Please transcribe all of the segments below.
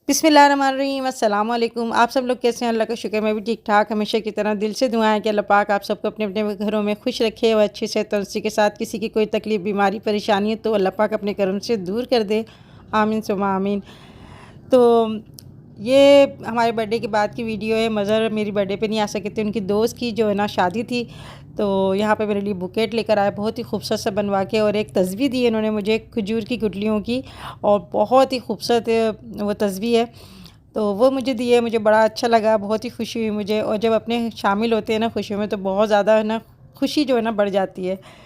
बिस्मिल्लाहिर्रहमानिर्रहीम अस्सलाम वालेकुम। आप सब लोग कैसे हैं? अल्लाह का शुक्र, मैं भी ठीक ठाक। हमेशा की तरह दिल से दुआएं कि अल्लाह पाक आप सबको अपने अपने घरों में खुश रखे और अच्छे से तंदुरुस्ती के साथ। किसी की कोई तकलीफ़ बीमारी परेशानी है तो अल्लाह पाक अपने करम से दूर कर दे। आमीन सुम्मा आमीन। तो ये हमारे बर्थडे के बाद की वीडियो है। मज़र मेरी बर्थडे पे नहीं आ सके थे, उनकी दोस्त की जो है ना शादी थी, तो यहाँ पे मेरे लिए बुकेट लेकर आए, बहुत ही खूबसूरत सा बनवा के, और एक तस्वीर दी इन्होंने मुझे खजूर की गुठलियों की, और बहुत ही खूबसूरत वो तस्वीर है। तो वो मुझे दिए, मुझे बड़ा अच्छा लगा, बहुत ही खुशी हुई मुझे। और जब अपने शामिल होते हैं ना खुशियों में, तो बहुत ज़्यादा है ना खुशी जो है ना बढ़ जाती है।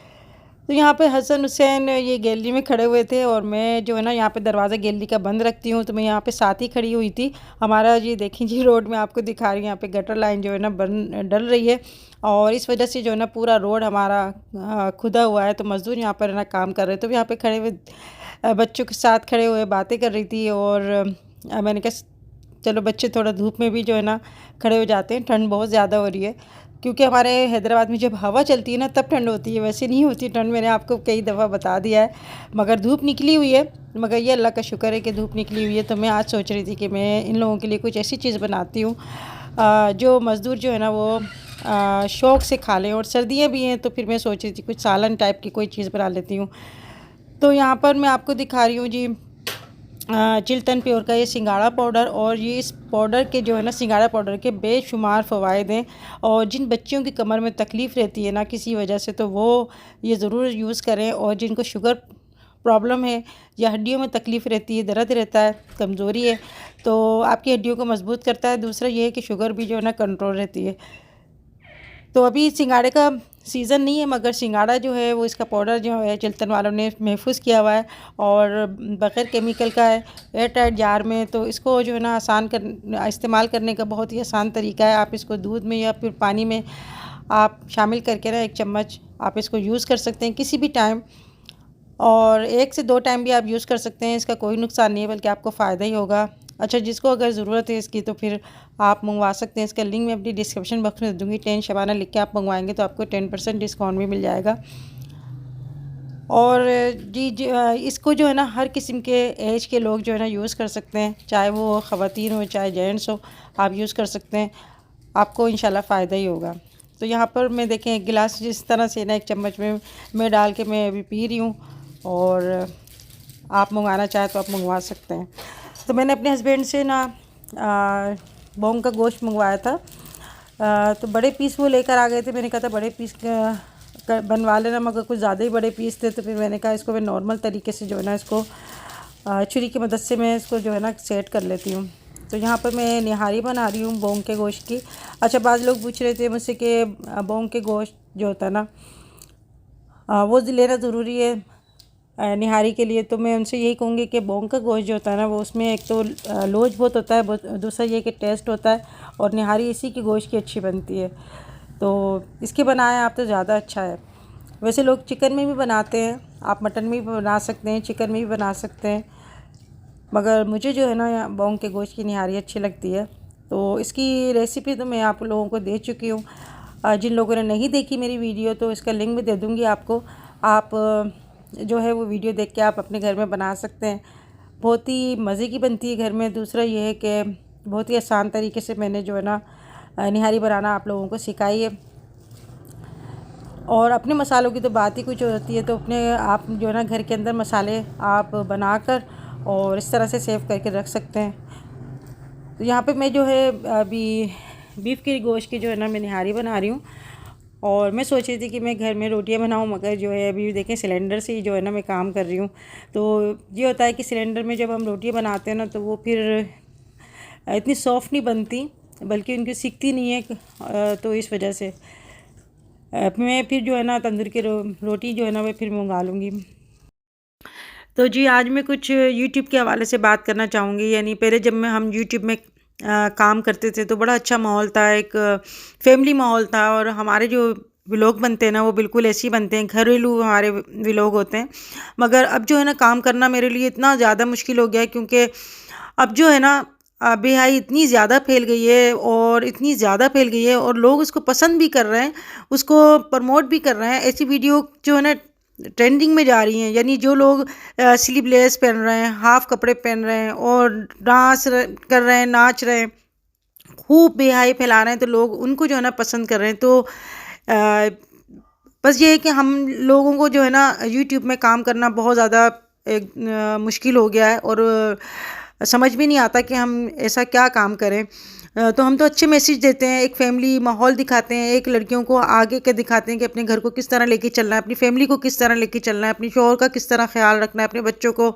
तो यहाँ पे हसन हुसैन ये गैलरी में खड़े हुए थे, और मैं जो है ना यहाँ पे दरवाज़ा गैलरी का बंद रखती हूँ, तो मैं यहाँ पे साथ ही खड़ी हुई थी। हमारा जी देखिए जी रोड में आपको दिखा रही हूँ, यहाँ पे गटर लाइन जो है ना बन डल रही है, और इस वजह से जो है ना पूरा रोड हमारा खुदा हुआ है। तो मज़दूर यहाँ पर है ना काम कर रहे थे, तो यहाँ पे खड़े हुए बच्चों के साथ खड़े हुए बातें कर रही थी। और मैंने कहा चलो बच्चे थोड़ा धूप में भी जो है ना खड़े हो जाते हैं, ठंड बहुत ज़्यादा हो रही है। क्योंकि हमारे हैदराबाद में जब हवा चलती है ना तब ठंड होती है, वैसे नहीं होती ठंड, मैंने आपको कई दफ़ा बता दिया है। मगर धूप निकली हुई है, मगर ये अल्लाह का शुक्र है कि धूप निकली हुई है। तो मैं आज सोच रही थी कि मैं इन लोगों के लिए कुछ ऐसी चीज़ बनाती हूँ जो मज़दूर जो है ना वो शौक़ से खा लें। और सर्दियाँ भी हैं, तो फिर मैं सोच रही थी कुछ सालन टाइप की कोई चीज़ बना लेती हूँ। तो यहाँ पर मैं आपको दिखा रही हूँ जी चिल्तन प्योर का ये सिंगाड़ा पाउडर। और ये इस पाउडर के जो है ना सिंगाड़ा पाउडर के बेशुमार फ़वाइद हैं। और जिन बच्चियों की कमर में तकलीफ़ रहती है ना किसी वजह से, तो वो ये ज़रूर यूज़ करें। और जिनको शुगर प्रॉब्लम है या हड्डियों में तकलीफ़ रहती है, दर्द रहता है, कमज़ोरी है, तो आपकी हड्डियों को मजबूत करता है। दूसरा ये है कि शुगर भी जो है ना कंट्रोल रहती है। तो अभी सिंगाड़े का सीज़न नहीं है, मगर सिंगाड़ा जो है वो इसका पाउडर जो है चिल्तन वालों ने महफूज़ किया हुआ है, और बग़ैर केमिकल का है, एयर टाइट जार में। तो इसको जो है ना इस्तेमाल करने का बहुत ही आसान तरीका है। आप इसको दूध में या फिर पानी में आप शामिल करके ना 1 चम्मच आप इसको यूज़ कर सकते हैं किसी भी टाइम, और 1 से 2 टाइम भी आप यूज़ कर सकते हैं। इसका कोई नुकसान नहीं है, बल्कि आपको फ़ायदा ही होगा। अच्छा, जिसको अगर ज़रूरत है इसकी, तो फिर आप मंगवा सकते हैं। इसका लिंक मैं अपनी डिस्क्रिप्शन बॉक्स में दे दूँगी। 10 शबाना लिख के आप मंगवाएंगे तो आपको 10% डिस्काउंट भी मिल जाएगा। और इसको जो है ना हर किस्म के एज के लोग जो है ना यूज़ कर सकते हैं, चाहे वो ख़वातीन हो चाहे जेंट्स हो, आप यूज़ कर सकते हैं। आपको इंशाल्लाह फ़ायदा ही होगा। तो यहाँ पर मैं देखें 1 गिलास जिस तरह से ना 1 चम्मच में मैं डाल के मैं अभी पी रही हूँ, और आप मंगवाना चाहें तो आप मंगवा सकते हैं। तो मैंने अपने हस्बैंड से ना बॉन्ग का गोश्त मंगवाया था, तो बड़े पीस वो लेकर आ गए थे। मैंने कहा था बड़े पीस बनवा लेना, मगर कुछ ज़्यादा ही बड़े पीस थे। तो फिर मैंने कहा इसको मैं नॉर्मल तरीके से जो है ना इसको छुरी की मदद से मैं इसको जो है ना सेट कर लेती हूँ। तो यहाँ पर मैं निहारी बना रही हूँ बॉन्ग के गोश्त की। अच्छा, बाद लोग पूछ रहे थे मुझसे कि बॉन्ग के गोश्त जो होता है ना वो लेना ज़रूरी है निहारी के लिए। तो मैं उनसे यही कहूँगी कि बॉन्ग का गोश्त जो होता है ना वो उसमें एक तो लोच बहुत होता है, दूसरा ये कि टेस्ट होता है, और निहारी इसी की गोश्त की अच्छी बनती है। तो इसके बनाए आप तो ज़्यादा अच्छा है। वैसे लोग चिकन में भी बनाते हैं, आप मटन में भी बना सकते हैं, चिकन में भी बना सकते हैं, मगर मुझे जो है ना बॉन्ग के गोश्त की निहारी अच्छी लगती है। तो इसकी रेसिपी तो मैं आप लोगों को दे चुकी हूँ। जिन लोगों ने नहीं देखी मेरी वीडियो, तो इसका लिंक भी दे दूँगी आपको। आप जो है वो वीडियो देख के आप अपने घर में बना सकते हैं। बहुत ही मज़े की बनती है घर में। दूसरा ये है कि बहुत ही आसान तरीके से मैंने जो है ना निहारी बनाना आप लोगों को सिखाई है। और अपने मसालों की तो बात ही कुछ होती है। तो अपने आप जो है ना घर के अंदर मसाले आप बनाकर और इस तरह से सेव करके रख सकते हैं। तो यहाँ पे मैं जो है अभी बीफ की गोश्त की जो है ना मैं निहारी बना रही हूँ, और मैं सोच रही थी कि मैं घर में रोटियां बनाऊं, मगर जो है अभी देखें सिलेंडर से ही जो है ना मैं काम कर रही हूँ। तो ये होता है कि सिलेंडर में जब हम रोटियां बनाते हैं ना, तो वो फिर इतनी सॉफ्ट नहीं बनती, बल्कि उनकी सिकती नहीं है। तो इस वजह से मैं फिर जो है ना तंदूर की रोटी जो है ना मैं फिर मंगा लूँगी। तो जी आज मैं कुछ यूट्यूब के हवाले से बात करना चाहूँगी। यानी पहले जब हम यूट्यूब में काम करते थे तो बड़ा अच्छा माहौल था, एक फैमिली माहौल था, और हमारे जो व्लॉग बनते हैं ना वो बिल्कुल ऐसे ही बनते हैं, घरेलू हमारे व्लॉग होते हैं। मगर अब जो है ना काम करना मेरे लिए इतना ज़्यादा मुश्किल हो गया है, क्योंकि अब जो है ना बेहाई इतनी ज़्यादा फैल गई है, और इतनी ज़्यादा फैल गई है, और लोग उसको पसंद भी कर रहे हैं, उसको प्रमोट भी कर रहे हैं। ऐसी वीडियो जो है ना ट्रेंडिंग में जा रही हैं। यानी जो लोग स्लीवलेस पहन रहे हैं, हाफ कपड़े पहन रहे हैं और कर रहे हैं, नाच रहे हैं, खूब बेहाई फैला रहे हैं, तो लोग उनको जो है ना पसंद कर रहे हैं। तो बस ये है कि हम लोगों को जो है ना यूट्यूब में काम करना बहुत ज़्यादा एक मुश्किल हो गया है, और समझ भी नहीं आता कि हम ऐसा क्या काम करें। तो हम तो अच्छे मैसेज देते हैं, एक फैमिली माहौल दिखाते हैं, एक लड़कियों को आगे के दिखाते हैं कि अपने घर को किस तरह लेके चलना है, अपनी फैमिली को किस तरह लेके चलना है, अपनी शौहर का किस तरह ख्याल रखना है, अपने बच्चों को,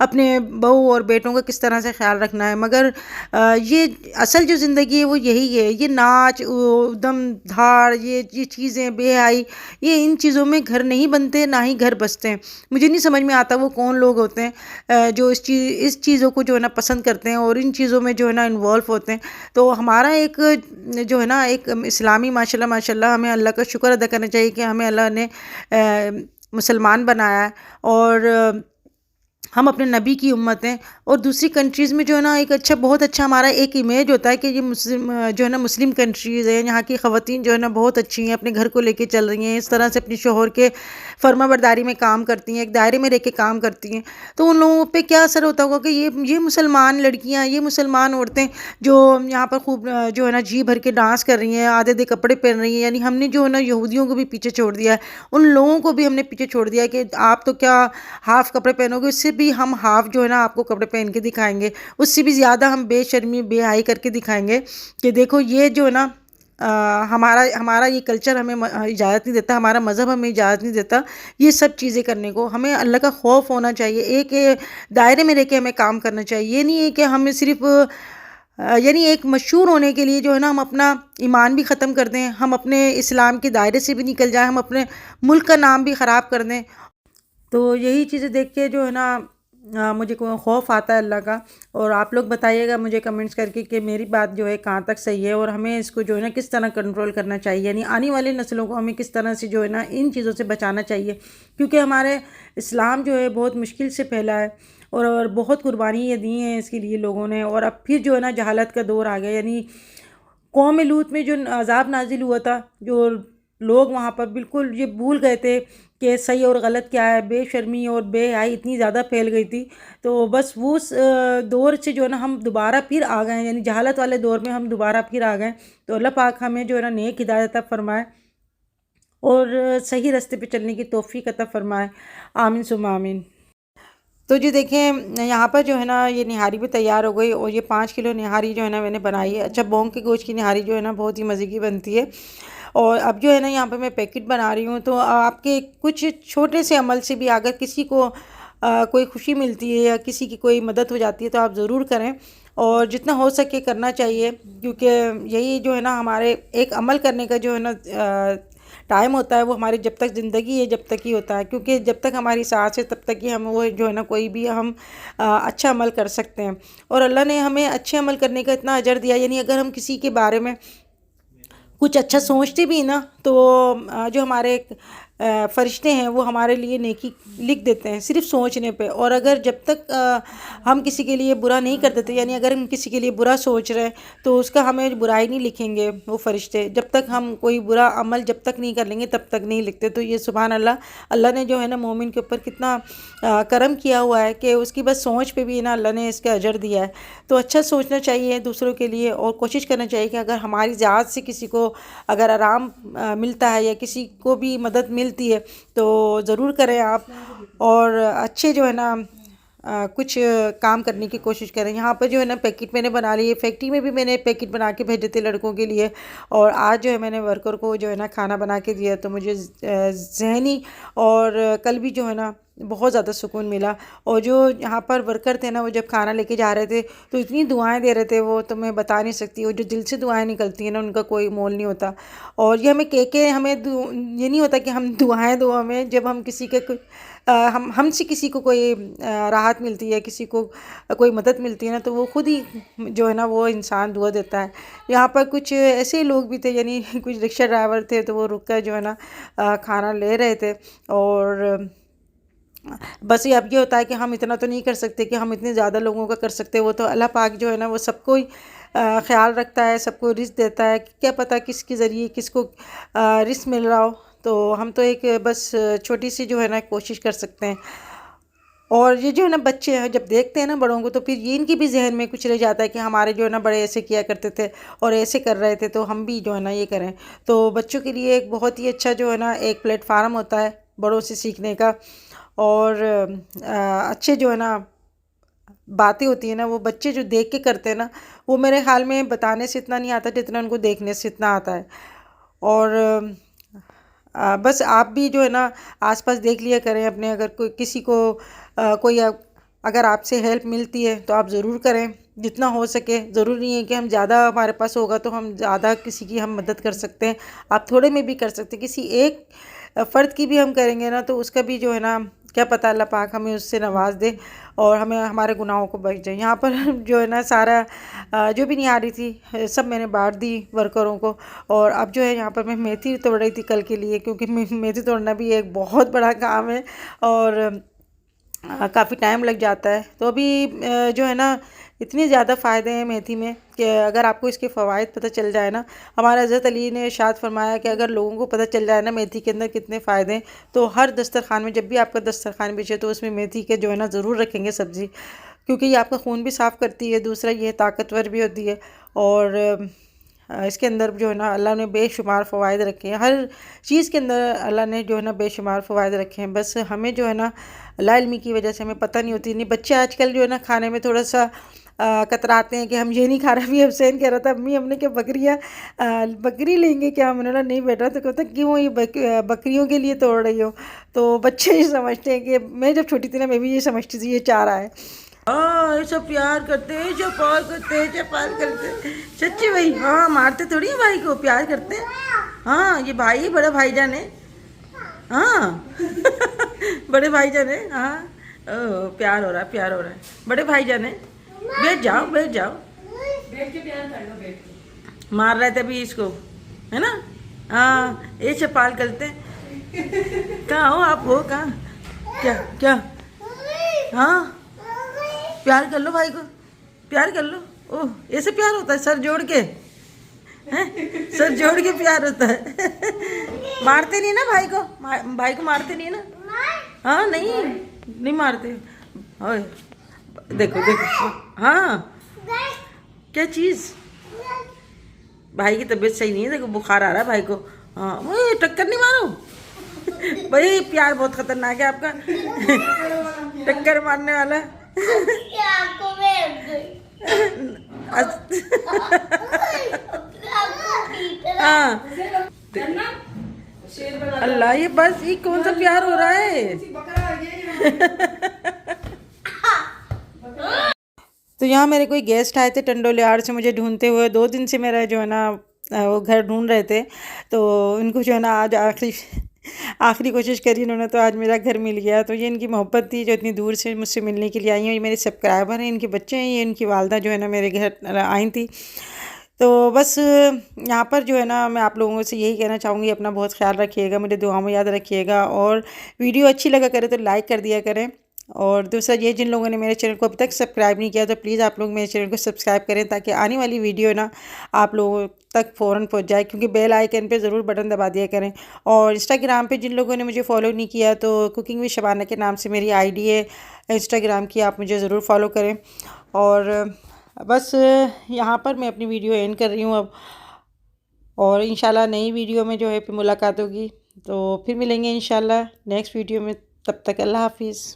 अपने बहू और बेटों का किस तरह से ख्याल रखना है। मगर ये असल जो ज़िंदगी है वो यही है। ये नाच, दम धाड़, ये चीज़ें बेहयाई, ये इन चीज़ों में घर नहीं बनते, ना ही घर बसते हैं। मुझे नहीं समझ में आता वो कौन लोग होते हैं जो इस चीज़ों को जो है ना पसंद करते हैं और इन चीज़ों में जो है ना इन्वॉल्व होते हैं। तो हमारा एक जो है ना एक इस्लामी माशाल्लाह माशाल्लाह हमें अल्लाह का शुक्र अदा करना चाहिए कि हमें अल्लाह ने मुसलमान बनाया है, और हम अपने नबी की उम्मत हैं। और दूसरी कंट्रीज़ में जो है ना एक अच्छा, बहुत अच्छा हमारा एक इमेज होता है कि ये मुस्लिम जो है ना मुस्लिम कंट्रीज़ हैं, यहाँ की ख़वातीन जो है ना बहुत अच्छी हैं, अपने घर को लेके चल रही हैं, इस तरह से अपनी शोहर के फर्माबरदारी में काम करती हैं, एक दायरे में रह के काम करती हैं। तो उन लोगों पे क्या असर होता होगा कि ये मुसलमान लड़कियाँ, ये मुसलमान औरतें जो यहाँ पर खूब जो है ना जी भर के डांस कर रही हैं, आधे आधे कपड़े पहन रही हैं। यानी हमने जो है ना यहूदियों को भी पीछे छोड़ दिया है, उन लोगों को भी हमने पीछे छोड़ दिया है कि आप तो क्या हाफ कपड़े पहनोगे, उससे भी हम हाफ जो है ना आपको कपड़े पहन के दिखाएंगे, उससे भी ज़्यादा हम बेशर्मी बेहाई करके दिखाएंगे कि देखो ये जो है ना हमारा हमारा ये कल्चर हमें इजाज़त नहीं देता, हमारा मज़हब हमें इजाज़त नहीं देता ये सब चीज़ें करने को। हमें अल्लाह का खौफ होना चाहिए, एक दायरे में रह के हमें काम करना चाहिए। ये नहीं है कि हमें सिर्फ यानी एक मशहूर होने के लिए जो है ना हम अपना ईमान भी ख़त्म कर दें, हम अपने इस्लाम के दायरे से भी निकल जाएं, हम अपने मुल्क का नाम भी ख़राब कर दें। तो यही चीज़ें देख के जो है ना मुझे को खौफ आता है अल्लाह का। और आप लोग बताइएगा मुझे कमेंट्स करके कि मेरी बात जो है कहाँ तक सही है, और हमें इसको जो है ना किस तरह कंट्रोल करना चाहिए, यानी आने वाली नस्लों को हमें किस तरह से जो है ना इन चीज़ों से बचाना चाहिए। क्योंकि हमारे इस्लाम जो है बहुत मुश्किल से फैला है, और बहुत कुर्बानी ये दी हैं इसके लिए लोगों ने, और अब फिर जो है ना जहालत का दौर आ गया। यानी कौम लूत में जो अज़ाब नाजिल हुआ था, जो लोग वहाँ पर बिल्कुल ये भूल गए थे कि सही और गलत क्या है, बेशर्मी और बेहयाई इतनी ज़्यादा फैल गई थी। तो बस वो उस दौर से जो है ना हम दोबारा फिर आ गए हैं, यानी जहालत वाले दौर में हम दोबारा फिर आ गए। तो अल्लाह पाक हमें जो है ना नेक हिदायत अता फरमाए और सही रास्ते पे चलने की तौफीक अता फरमाए। आमीन सुम्मा आमीन। तो जी देखें, यहाँ पर जो है ना ये निहारी भी तैयार हो गई, और ये 5 किलो निहारी जो है ना मैंने बनाई है। अच्छा, बोंग के गोश्त की निहारी जो है ना बहुत ही मज़े की बनती है। और अब जो है ना यहाँ पे मैं पैकेट बना रही हूँ। तो आपके कुछ छोटे से अमल से भी अगर किसी को कोई खुशी मिलती है या किसी की कोई मदद हो जाती है तो आप ज़रूर करें, और जितना हो सके करना चाहिए। क्योंकि यही जो है ना हमारे एक अमल करने का जो है ना टाइम होता है, वो हमारी जब तक ज़िंदगी है जब तक ही होता है। क्योंकि जब तक हमारी सांस है तब तक ही हम वो जो है ना कोई भी हम अच्छा अमल कर सकते हैं। और अल्लाह ने हमें अच्छे अमल करने का इतना अजर दिया। यानी अगर हम किसी के बारे में कुछ अच्छा सोचते भी ना, तो जो हमारे फरिश्ते हैं वो हमारे लिए नेकी लिख देते हैं सिर्फ सोचने पे। और अगर जब तक हम किसी के लिए बुरा नहीं कर देते, यानी अगर हम किसी के लिए बुरा सोच रहे हैं तो उसका हमें बुराई नहीं लिखेंगे वो फरिश्ते। जब तक हम कोई बुरा अमल जब तक नहीं कर लेंगे तब तक नहीं लिखते। तो ये सुभान अल्लाह, अल्लाह ने जो है ना मोमिन के ऊपर कितना करम किया हुआ है कि उसकी बस सोच पे भी ना अल्लाह ने इसका अजर दिया है। तो अच्छा सोचना चाहिए दूसरों के लिए, और कोशिश करना चाहिए कि अगर हमारी ज़ात से किसी को अगर आराम मिलता है या किसी को भी मदद मिलती है तो ज़रूर करें आप। और अच्छे जो है ना कुछ काम करने की कोशिश करें। यहाँ पर जो है ना पैकेट मैंने बना लिए, फैक्ट्री में भी मैंने पैकेट बना के भेजे थे लड़कों के लिए, और आज जो है मैंने वर्कर को जो है ना खाना बना के दिया। तो मुझे ज़हनी और कल भी जो है ना बहुत ज़्यादा सुकून मिला। और जो यहाँ पर वर्कर थे ना, वो जब खाना लेके जा रहे थे तो इतनी दुआएं दे रहे थे वो, तो मैं बता नहीं सकती। वो जो दिल से दुआएं निकलती हैं ना उनका कोई मोल नहीं होता। और ये हमें कह के हमें ये नहीं होता कि हम दुआएं दो हमें, जब हम किसी के हम हमसे किसी को कोई राहत मिलती है, किसी को कोई मदद मिलती है ना, तो वो खुद ही जो है ना वो इंसान दुआ देता है। यहाँ पर कुछ ऐसे लोग भी थे, यानी कुछ रिक्शा ड्राइवर थे, तो वो रुक कर जो है ना खाना ले रहे थे। और बस ये अब ये होता है कि हम इतना तो नहीं कर सकते कि हम इतने ज़्यादा लोगों का कर सकते। वो तो अल्लाह पाक जो है ना वो सबको ही ख्याल रखता है, सबको रिज़्क देता है। क्या पता किसके ज़रिए किसको रिज़्क मिल रहा हो। तो हम तो एक बस छोटी सी जो है ना कोशिश कर सकते हैं। और ये जो है ना बच्चे हैं जब देखते हैं ना बड़ों को, तो फिर ये इनकी भी जहन में कुछ रह जाता है कि हमारे जो है ना बड़े ऐसे किया करते थे और ऐसे कर रहे थे, तो हम भी जो है ना ये करें। तो बच्चों के लिए एक बहुत ही अच्छा जो है ना एक प्लेटफार्म होता है बड़ों से सीखने का। और अच्छे जो है ना बातें होती है ना, वो बच्चे जो देख के करते हैं ना, वो मेरे ख्याल में बताने से इतना नहीं आता जितना उनको देखने से इतना आता है। और बस आप भी जो है ना आसपास देख लिया करें अपने, अगर कोई किसी को अगर आपसे हेल्प मिलती है तो आप ज़रूर करें जितना हो सके। ज़रूरी नहीं है कि हम ज़्यादा हमारे पास होगा तो हम ज़्यादा किसी की हम मदद कर सकते हैं, आप थोड़े में भी कर सकते हैं। किसी एक फ़र्द की भी हम करेंगे ना तो उसका भी जो है ना क्या पता अल्लाह पाक हमें उससे नवाज दे और हमें हमारे गुनाहों को बख्श जाए। यहाँ पर जो है ना सारा जो भी नहीं आ रही थी सब मैंने बांट दी वर्करों को। और अब जो है यहाँ पर मैं मेथी तोड़ रही थी कल के लिए, क्योंकि मेथी तोड़ना भी एक बहुत बड़ा काम है और काफ़ी टाइम लग जाता है। तो अभी जो है ना इतने ज़्यादा फ़ायदे हैं मेथी में कि अगर आपको इसके फ़वाइद पता चल जाए ना, हमारा हज़रत अली ने इरशाद फरमाया कि अगर लोगों को पता चल जाए ना मेथी के अंदर कितने फ़ायदे हैं, तो हर दस्तरखान में जब भी आपका दस्तरखान बिछे तो उसमें मेथी के जो है ना ज़रूर रखेंगे सब्ज़ी, क्योंकि ये आपका खून भी साफ़ करती है, दूसरा ये ताकतवर भी होती है। और इसके अंदर जो है ना अल्लाह ने बेशुमार फ़वाइद रखे हैं, हर चीज़ के अंदर अल्लाह ने जो है ना बेशुमार फ़वाइद रखे हैं। बस हमें जो है ना लाइल्मी की वजह से हमें पता नहीं होती। नहीं, बच्चे आजकल जो है ना खाने में थोड़ा सा कतराते हैं कि हम ये नहीं खा रहे। अभी हुसैन कह रहा था अम्मी हमने क्या बकरी लेंगे क्या, हमने बोला नहीं बेटा। तो कहता क्यों ये बकरियों के लिए तोड़ रही हो। तो बच्चे ये समझते हैं कि मैं जब छोटी थी ना मैं भी ये समझती थी ये चाह रहा है। हाँ ऐसा प्यार करते हैं, चपाल करते हैं, चपाल करते हैं सच्ची भाई। हाँ मारते थोड़ी है भाई को, प्यार करते हैं। हाँ ये भाई बड़ा भाईजान है। हाँ बड़े भाईजान है। हाँ प्यार हो रहा है, प्यार हो रहा है, बड़े भाईजान है। बैठ जाओ बैठ जाओ, बैठ के प्यार कर लो, बैठ के। मार रहे थे अभी इसको, है ना। हाँ ये चपाल करते हैं। कहाँ हो आप, हो कहाँ, क्या क्या। हाँ प्यार कर लो भाई को, प्यार कर लो। ओह ऐसे प्यार होता है सर जोड़ के, हैं सर जोड़ के प्यार होता है। मारते नहीं ना भाई को, भाई को मारते नहीं ना। हाँ नहीं नहीं मारते। ओए देखो देखो। हाँ क्या चीज़, भाई की तबीयत सही नहीं है, देखो बुखार आ रहा है भाई को। हाँ वो टक्कर नहीं मारो भाई, प्यार बहुत खतरनाक है आपका। टक्कर मारने वाला। हाँ अल्लाह ये बस ये कौन सा प्यार हो रहा है। तो यहाँ मेरे कोई गेस्ट आए थे टंडोलियार से मुझे ढूंढते हुए, 2 दिन से मेरा जो है ना वो घर ढूंढ रहे थे। तो इनको जो है ना आज आखिरी कोशिश करी इन्होंने, तो आज मेरा घर मिल गया। तो ये इनकी मोहब्बत थी जो इतनी दूर से मुझसे मिलने के लिए आई हैं। ये मेरे सब्सक्राइबर हैं, इनके बच्चे हैं, ये इनकी वालदा जो है ना मेरे घर आई थी। तो बस यहाँ पर जो है ना मैं आप लोगों से यही कहना चाहूँगी, अपना बहुत ख्याल रखिएगा, मुझे दुआ में याद रखिएगा। और वीडियो अच्छी लगा करे तो लाइक कर दिया करें। और दूसरा ये जिन लोगों ने मेरे चैनल को अभी तक सब्सक्राइब नहीं किया तो प्लीज़ आप लोग मेरे चैनल को सब्सक्राइब करें, ताकि आने वाली वीडियो ना आप लोगों तक फ़ौरन पहुंच जाए, क्योंकि बेल आइकन पे ज़रूर बटन दबा दिया करें। और इंस्टाग्राम पे जिन लोगों ने मुझे फॉलो नहीं किया तो कुकिंग विद शबाना के नाम से मेरी आईडी है इंस्टाग्राम की, आप मुझे ज़रूर फॉलो करें। और बस यहाँ पर मैं अपनी वीडियो एंड कर रही हूँ अब, और इंशाल्लाह नई वीडियो में जो है फिर मुलाकात होगी। तो फिर मिलेंगे इंशाल्लाह नेक्स्ट वीडियो में, तब तक अल्लाह हाफिज़।